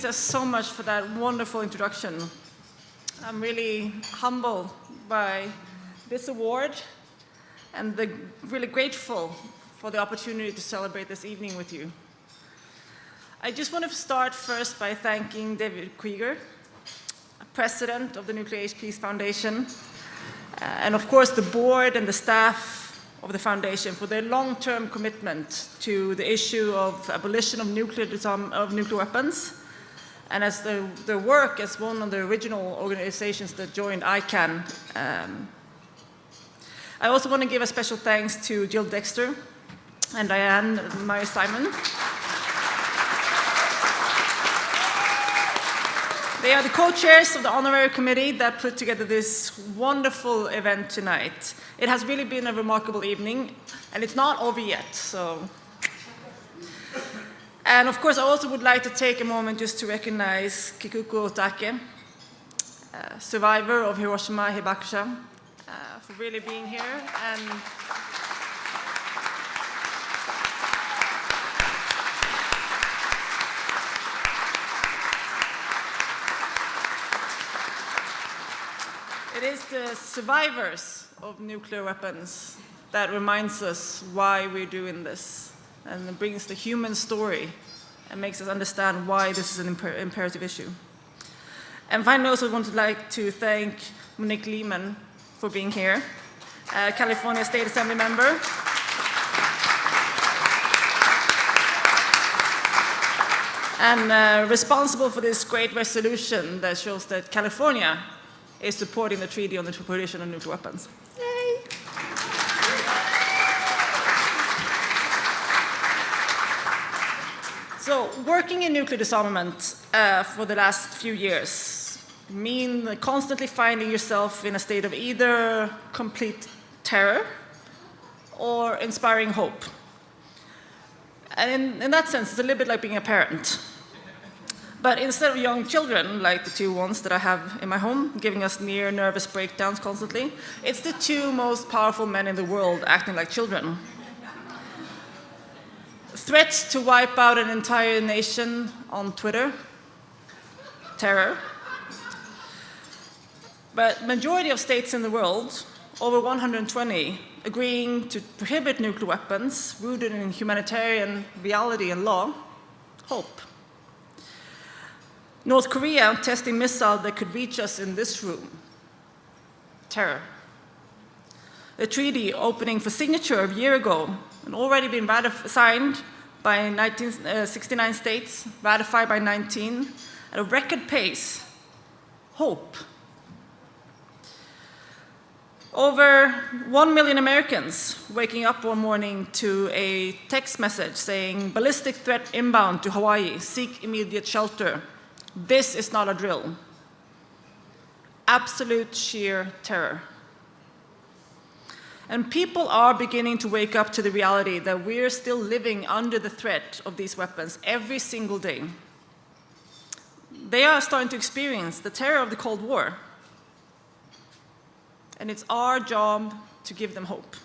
Lisa, so much for that wonderful introduction. I'm really humbled by this award and really grateful for the opportunity to celebrate this evening with you. I just want to start first by thanking David Krieger, President of the Nuclear Age Peace Foundation, and of course the board and the staff of the foundation for their long-term commitment to the issue of abolition of nuclear weapons, and as their work as one of the original organizations that joined ICAN. I also want to give a special thanks to Jill Dexter and Diane Meyer-Simon. They are the co-chairs of the honorary committee that put together this wonderful event tonight. It has really been a remarkable evening, and it's not over yet, so. And of course, I also would like to take a moment just to recognize Kikuko Otake, survivor of Hiroshima Hibakusha, for really being here. And it is the survivors of nuclear weapons that reminds us why we're doing this, and it brings the human story and makes us understand why this is an imperative issue. And finally, I also would like to thank Monique Lehman for being here, California State Assembly member. And responsible for this great resolution that shows that California is supporting the Treaty on the Prohibition of Nuclear Weapons. Yay! So, working in nuclear disarmament for the last few years mean constantly finding yourself in a state of either complete terror or inspiring hope. And in that sense, it's a little bit like being a parent. But instead of young children, like the two ones that I have in my home, giving us near nervous breakdowns constantly, it's the two most powerful men in the world acting like children. Threats to wipe out an entire nation on Twitter, terror. But majority of states in the world, over 120, agreeing to prohibit nuclear weapons, rooted in humanitarian reality and law, hope. North Korea testing missiles that could reach us in this room, terror. The treaty opening for signature a year ago and already been signed by 69 states, ratified by 19, at a record pace, hope. Over 1 million Americans waking up one morning to a text message saying, ballistic threat inbound to Hawaii, seek immediate shelter. This is not a drill. Absolute sheer terror. And people are beginning to wake up to the reality that we're still living under the threat of these weapons every single day. They are starting to experience the terror of the Cold War. And it's our job to give them hope.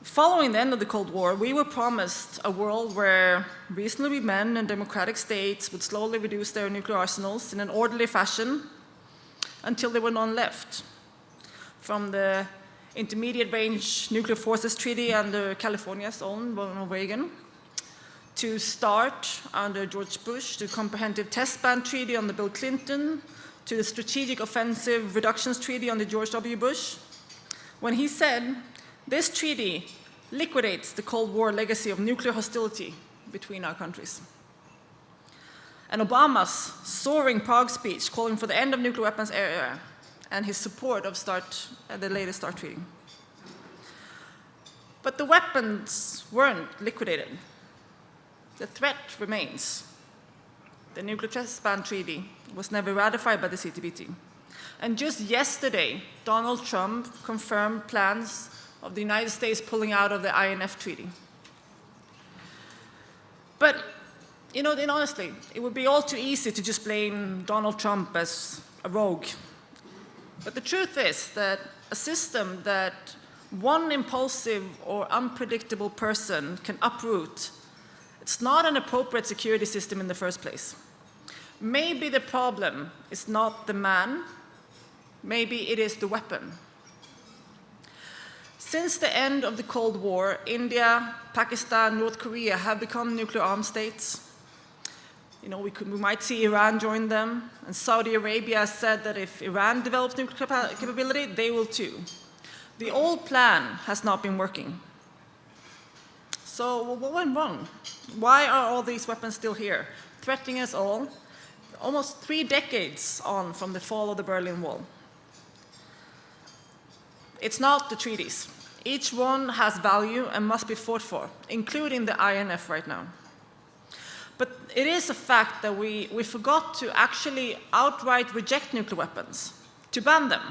Following the end of the Cold War, we were promised a world where reasonably men and democratic states would slowly reduce their nuclear arsenals in an orderly fashion until there were none left. From the Intermediate Range Nuclear Forces Treaty under California's own Ronald Reagan, to START under George Bush, to Comprehensive Test Ban Treaty under Bill Clinton, to the Strategic Offensive Reductions Treaty under George W. Bush, when he said, this treaty liquidates the Cold War legacy of nuclear hostility between our countries. And Obama's soaring Prague speech calling for the end of nuclear weapons era and his support of the latest START treaty. But the weapons weren't liquidated. The threat remains. The Nuclear Test Ban Treaty was never ratified by the CTBT. And just yesterday, Donald Trump confirmed plans of the United States pulling out of the INF Treaty. But, honestly, it would be all too easy to just blame Donald Trump as a rogue. But the truth is that a system that one impulsive or unpredictable person can uproot, it's not an appropriate security system in the first place. maybe the problem is not the man, maybe it is the weapon. Since the end of the Cold War, India, Pakistan, North Korea have become nuclear armed states. You know, we might see Iran join them, and Saudi Arabia has said that if Iran develops nuclear capability, they will too. The old plan has not been working. So what went wrong? Why are all these weapons still here, threatening us all, almost 3 decades on from the fall of the Berlin Wall? It's not the treaties. Each one has value and must be fought for, including the INF right now. But it is a fact that we forgot to actually outright reject nuclear weapons, to ban them.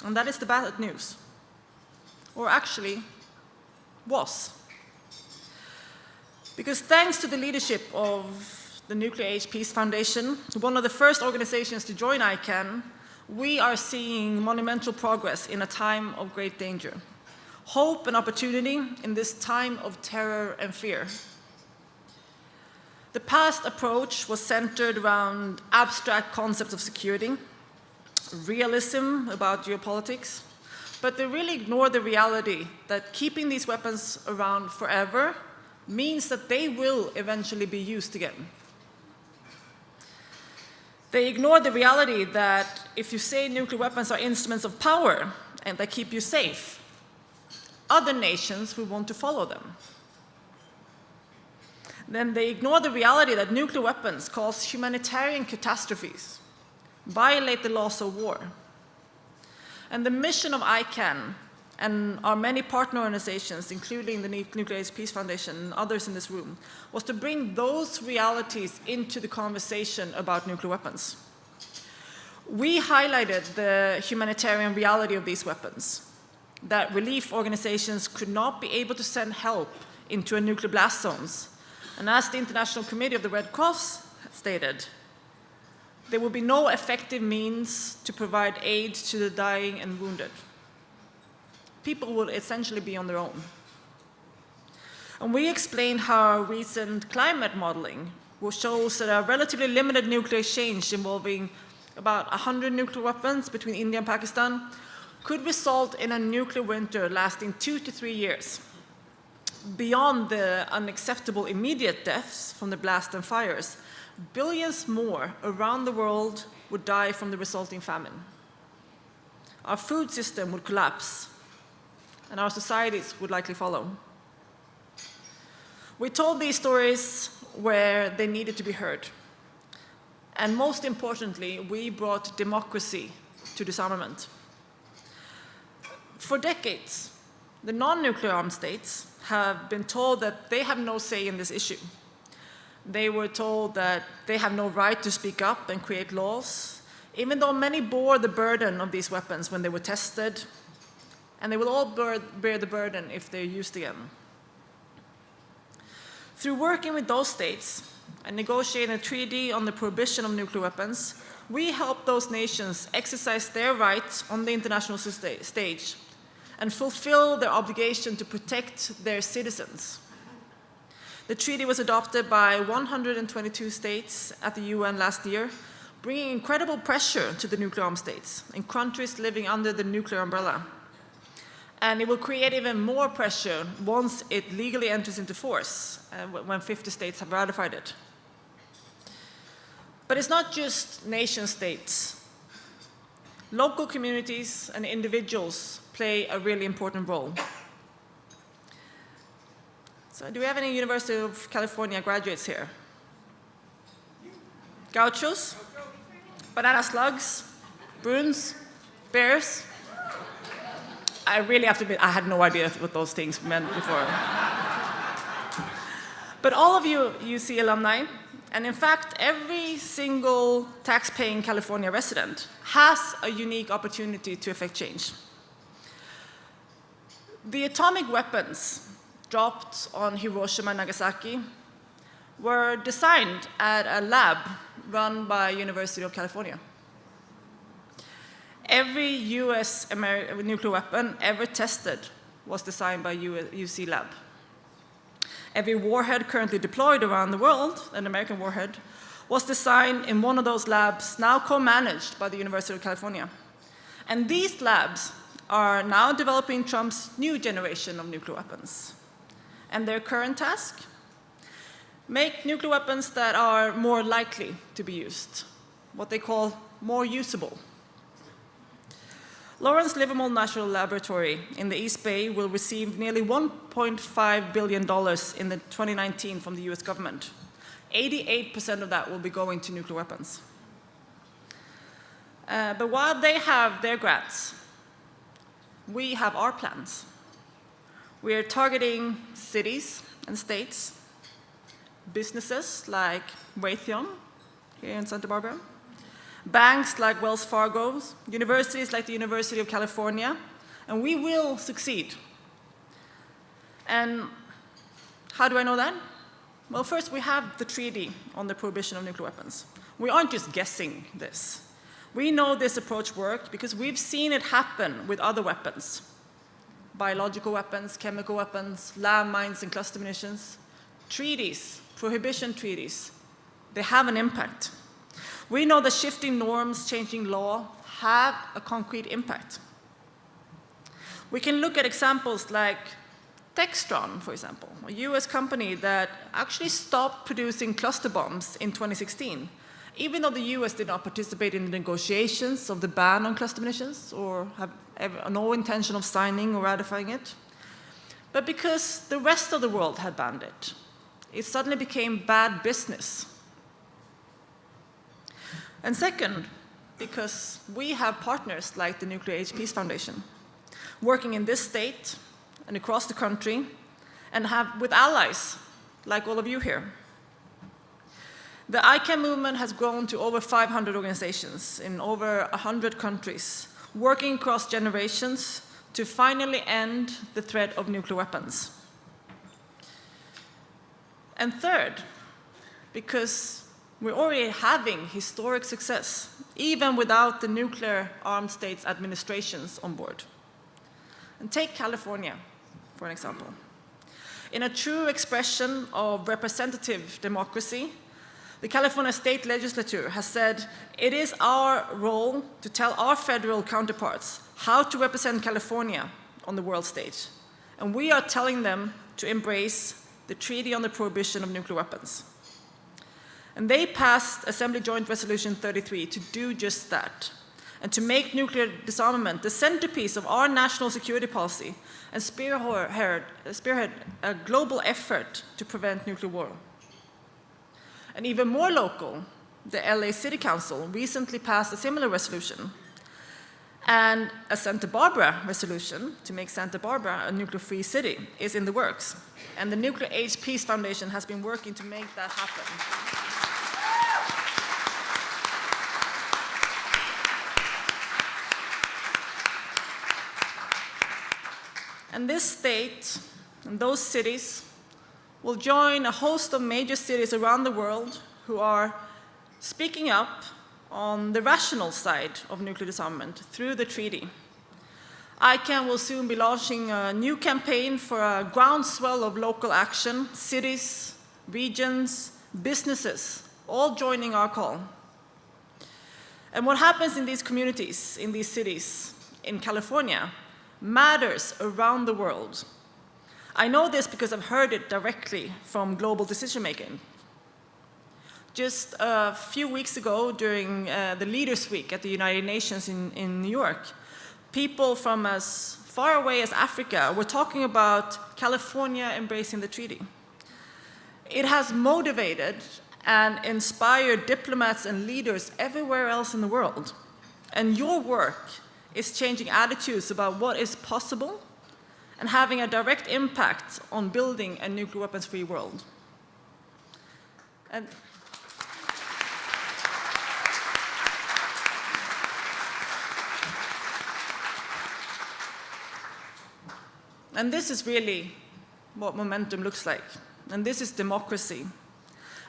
And that is the bad news. Or actually, was. Because thanks to the leadership of the Nuclear Age Peace Foundation, one of the first organizations to join ICAN, we are seeing monumental progress in a time of great danger. Hope and opportunity in this time of terror and fear. The past approach was centered around abstract concepts of security, realism about geopolitics, but they really ignored the reality that keeping these weapons around forever means that they will eventually be used again. They ignored the reality that if you say nuclear weapons are instruments of power and they keep you safe, other nations will want to follow them. Then they ignore the reality that nuclear weapons cause humanitarian catastrophes, violate the laws of war. And the mission of ICAN and our many partner organizations, including the Nuclear Age Peace Foundation and others in this room, was to bring those realities into the conversation about nuclear weapons. We highlighted the humanitarian reality of these weapons, that relief organizations could not be able to send help into nuclear blast zones. And as the International Committee of the Red Cross stated, there will be no effective means to provide aid to the dying and wounded. People will essentially be on their own. And we explained how recent climate modeling shows that a relatively limited nuclear exchange involving about 100 nuclear weapons between India and Pakistan could result in a nuclear winter lasting 2 to 3 years. Beyond the unacceptable immediate deaths from the blast and fires, billions more around the world would die from the resulting famine. Our food system would collapse, and our societies would likely follow. We told these stories where they needed to be heard. And most importantly, we brought democracy to disarmament. For decades, the non-nuclear armed states have been told that they have no say in this issue. They were told that they have no right to speak up and create laws, even though many bore the burden of these weapons when they were tested, and they will all bear the burden if they're used again. Through working with those states and negotiating a treaty on the prohibition of nuclear weapons, we help those nations exercise their rights on the international stage and fulfill their obligation to protect their citizens. The treaty was adopted by 122 states at the UN last year, bringing incredible pressure to the nuclear armed states and countries living under the nuclear umbrella. And it will create even more pressure once it legally enters into force, when 50 states have ratified it. But it's not just nation states. Local communities and individuals play a really important role. So do we have any University of California graduates here? Gauchos? Banana slugs? Bruins? Bears? I really have to admit, I had no idea what those things meant before. But all of you UC alumni, and in fact, every single tax-paying California resident has a unique opportunity to effect change. The atomic weapons dropped on Hiroshima and Nagasaki were designed at a lab run by University of California. Every US nuclear weapon ever tested was designed by UC lab. Every warhead currently deployed around the world, an American warhead, was designed in one of those labs, now co-managed by the University of California. And these labs are now developing Trump's new generation of nuclear weapons. And their current task? Make nuclear weapons that are more likely to be used, what they call more usable. Lawrence Livermore National Laboratory in the East Bay will receive nearly $1.5 billion in 2019 from the US government. 88% of that will be going to nuclear weapons. But while they have their grants, we have our plans. We are targeting cities and states, businesses like Raytheon here in Santa Barbara, banks like Wells Fargo, universities like the University of California, and we will succeed. And how do I know that? Well, first, we have the treaty on the prohibition of nuclear weapons. We aren't just guessing this. We know this approach worked because we've seen it happen with other weapons. Biological weapons, chemical weapons, landmines and cluster munitions. Treaties, prohibition treaties, they have an impact. We know that shifting norms, changing law, have a concrete impact. We can look at examples like Textron, for example, a US company that actually stopped producing cluster bombs in 2016, even though the US did not participate in the negotiations of the ban on cluster munitions or have no intention of signing or ratifying it. But because the rest of the world had banned it, it suddenly became bad business. And second, because we have partners like the Nuclear Age Peace Foundation, working in this state and across the country, and have with allies like all of you here. The ICAN movement has grown to over 500 organizations in over 100 countries, working across generations to finally end the threat of nuclear weapons. And third, because we're already having historic success, even without the nuclear armed states administrations on board. And take California, for an example. In a true expression of representative democracy, the California State Legislature has said it is our role to tell our federal counterparts how to represent California on the world stage. And we are telling them to embrace the Treaty on the Prohibition of Nuclear Weapons. And they passed Assembly Joint Resolution 33 to do just that, and to make nuclear disarmament the centerpiece of our national security policy and spearhead a global effort to prevent nuclear war. And even more local, the LA City Council recently passed a similar resolution, and a Santa Barbara resolution to make Santa Barbara a nuclear-free city is in the works. And the Nuclear Age Peace Foundation has been working to make that happen. And this state and those cities will join a host of major cities around the world who are speaking up on the rational side of nuclear disarmament through the treaty. ICAN will soon be launching a new campaign for a groundswell of local action, cities, regions, businesses, all joining our call. And what happens in these communities, in these cities, in California, matters around the world. I know this because I've heard it directly from global decision-making. Just a few weeks ago, during the Leaders' Week at the United Nations in New York, people from as far away as Africa were talking about California embracing the treaty. It has motivated and inspired diplomats and leaders everywhere else in the world. And your work is changing attitudes about what is possible and having a direct impact on building a nuclear weapons-free world. And this is really what momentum looks like. And this is democracy.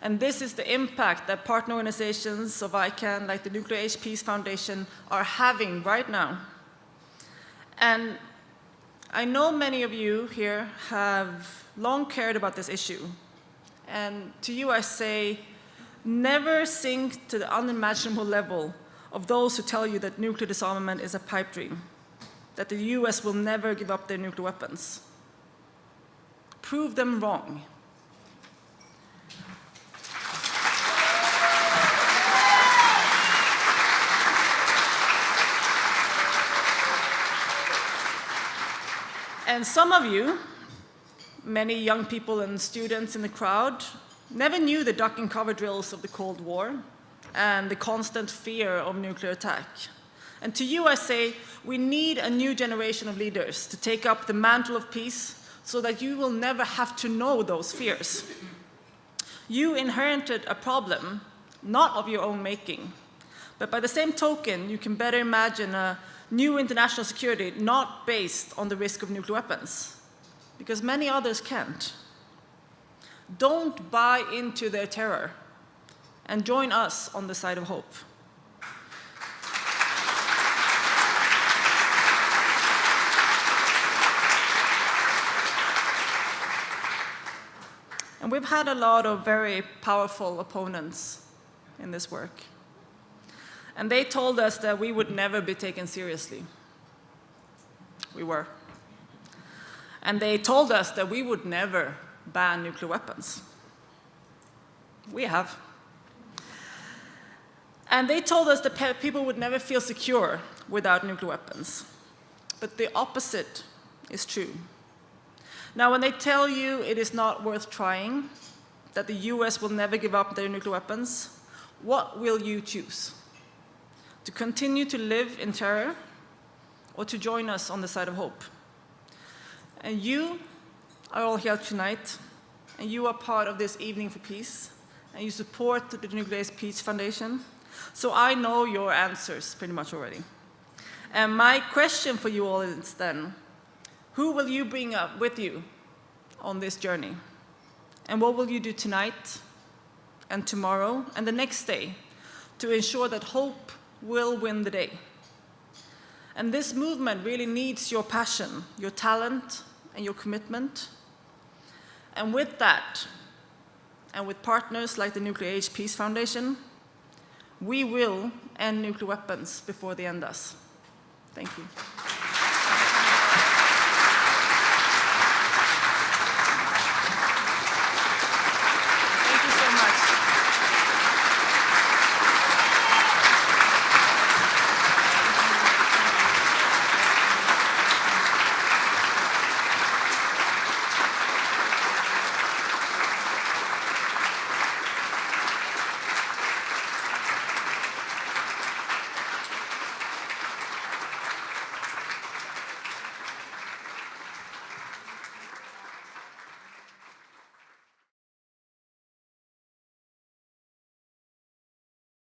And this is the impact that partner organizations of ICAN, like the Nuclear Age Peace Foundation, are having right now. And I know many of you here have long cared about this issue. And to you I say, Never sink to the unimaginable level of those who tell you that nuclear disarmament is a pipe dream, that the US will never give up their nuclear weapons. Prove them wrong. And some of you, many young people and students in the crowd, never knew the duck and cover drills of the Cold War and the constant fear of nuclear attack. And to you I say, we need a new generation of leaders to take up the mantle of peace so that you will never have to know those fears. You inherited a problem, not of your own making, but by the same token, you can better imagine a new international security not based on the risk of nuclear weapons, because many others can't. Don't buy into their terror and join us on the side of hope. And we've had a lot of very powerful opponents in this work. And they told us that we would never be taken seriously. We were. And they told us that we would never ban nuclear weapons. We have. And they told us that people would never feel secure without nuclear weapons. But the opposite is true. Now, when they tell you it is not worth trying, that the US will never give up their nuclear weapons, what will you choose? To continue to live in terror, or to join us on the side of hope? And you are all here tonight, and you are part of this Evening for Peace, and you support the Nuclear Peace Foundation, so I know your answers pretty much already. And my question for you all is then, who will you bring up with you on this journey? And what will you do tonight, and tomorrow, and the next day, to ensure that hope will win the day? And this movement really needs your passion, your talent, and your commitment. And with that, and with partners like the Nuclear Age Peace Foundation, we will end nuclear weapons before they end us. Thank you.